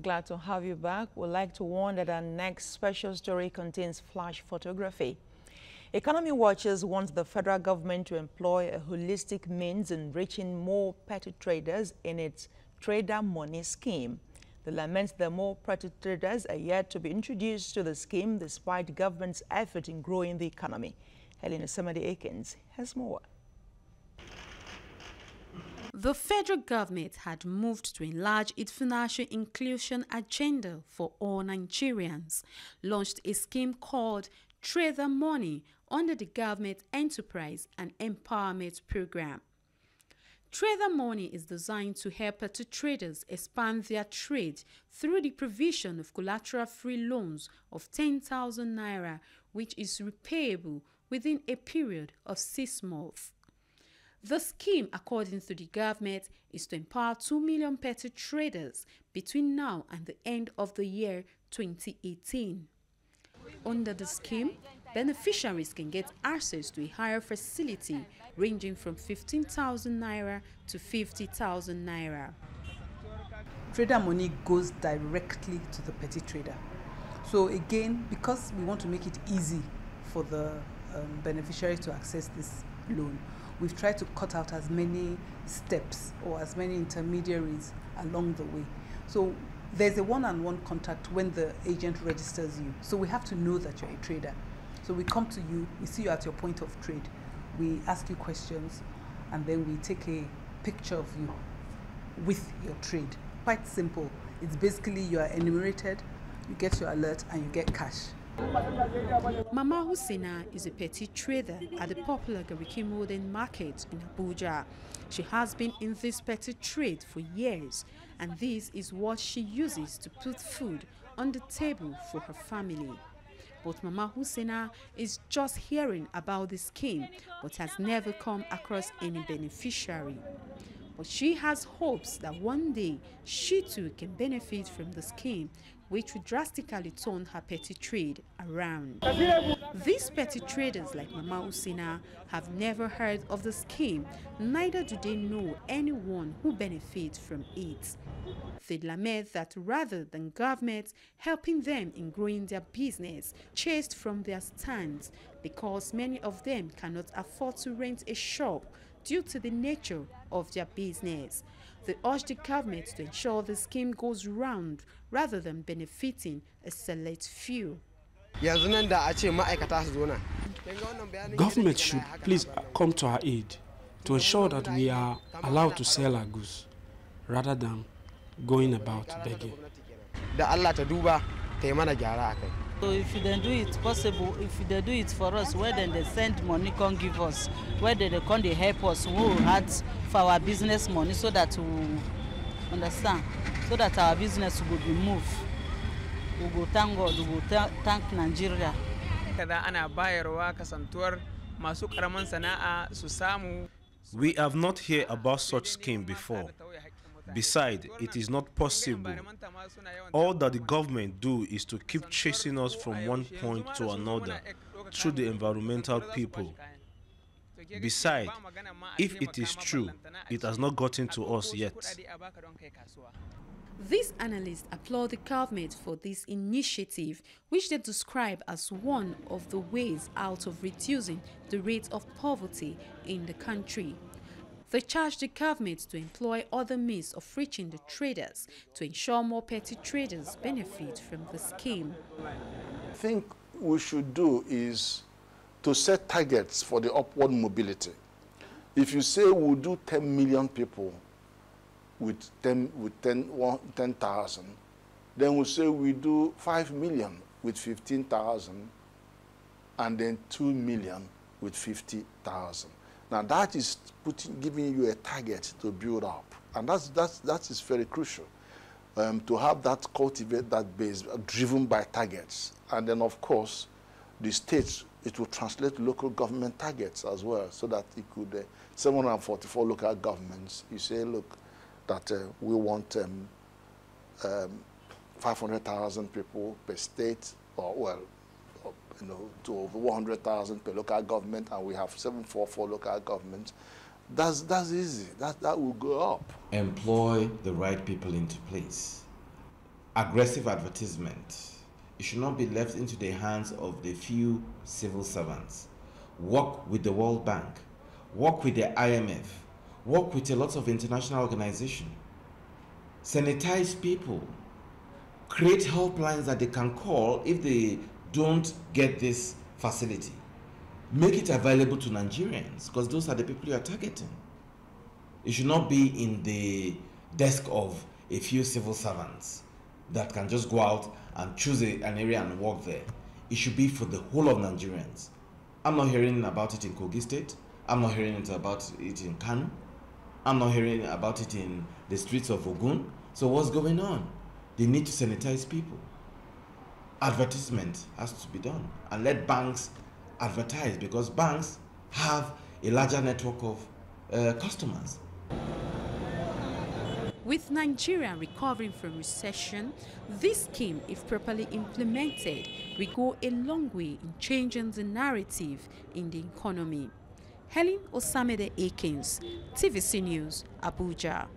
Glad to have you back. We'd like to warn that our next special story contains flash photography. Economy watchers want the federal government to employ a holistic means in reaching more petty traders in its Trader Moni Scheme. They lament that more petty traders are yet to be introduced to the scheme despite the government's effort in growing the economy. Helena Samadi-Akins has more. The federal government had moved to enlarge its financial inclusion agenda for all Nigerians, launched a scheme called Trader Moni under the Government Enterprise and Empowerment Program. Trader Moni is designed to help petty traders expand their trade through the provision of collateral-free loans of 10,000 naira, which is repayable within a period of 6 months. The scheme, according to the government, is to empower 2 million petty traders between now and the end of the year 2018. Under the scheme, beneficiaries can get access to a higher facility ranging from 15,000 naira to 50,000 naira. Trader Moni goes directly to the petty trader. So again, because we want to make it easy for the beneficiaries to access this loan, we've tried to cut out as many steps or as many intermediaries along the way. So there's a one-on-one contact when the agent registers you. So we have to know that you're a trader. So we come to you, we see you at your point of trade, we ask you questions, and then we take a picture of you with your trade. Quite simple. It's basically you are enumerated, you get your alert, and you get cash. Mama Husseina is a petty trader at the popular Gariki Modern Market in Abuja. She has been in this petty trade for years, and this is what she uses to put food on the table for her family. But Mama Husseina is just hearing about the scheme, but has never come across any beneficiary. But she has hopes that one day she too can benefit from the scheme, which would drastically turn her petty trade around. These petty traders like Mama Husseina have never heard of the scheme, neither do they know anyone who benefits from it. They lament that rather than government helping them in growing their business, chased from their stands because many of them cannot afford to rent a shop due to the nature of their business. They urge the government to ensure the scheme goes round rather than benefiting a select few. Government should please come to our aid to ensure that we are allowed to sell our goods rather than going about begging. So if they do it possible, if they do it for us, where then they send money, can give us, where they can they help us, who had for our business money, so that we understand, so that our business will be moved. We will thank God, we will thank Nigeria. We have not heard about such scheme before. Besides, it is not possible. All that the government do is to keep chasing us from one point to another through the environmental people. Besides, if it is true, it has not gotten to us yet. These analysts applaud the government for this initiative, which they describe as one of the ways out of reducing the rate of poverty in the country. They charge the government to employ other means of reaching the traders to ensure more petty traders benefit from the scheme. I think we should do is to set targets for the upward mobility. If you say we'll do 10 million people with 10,000, then we'll say we do 5 million with 15,000, and then 2 million with 50,000. Now that is giving you a target to build up, and that is very crucial, to have that, cultivate that base driven by targets. And then of course the states, it will translate to local government targets as well, so that it could 744 local governments, you say, look, that we want 500,000 people per state, or well, to over 100,000 per local government, and we have 744 local governments. That's easy. That will go up. Employ the right people into place. aggressive advertisement. It should not be left into the hands of the few civil servants. Work with the World Bank, work with the IMF, work with a lot of international organizations. Sanitize people. Create helplines that they can call if they don't get this facility. Make it available to Nigerians, because those are the people you are targeting. It should not be in the desk of a few civil servants that can just go out and choose an area and work there. It should be for the whole of Nigerians. I'm not hearing about it in Kogi State. I'm not hearing about it in Kano. I'm not hearing about it in the streets of Ogun. So what's going on? They need to sanitize people. Advertisement has to be done, and let banks advertise, because banks have a larger network of customers. With Nigeria recovering from recession, this scheme, if properly implemented, will go a long way in changing the narrative in the economy. Helen Osamede Akins, TVC News, Abuja.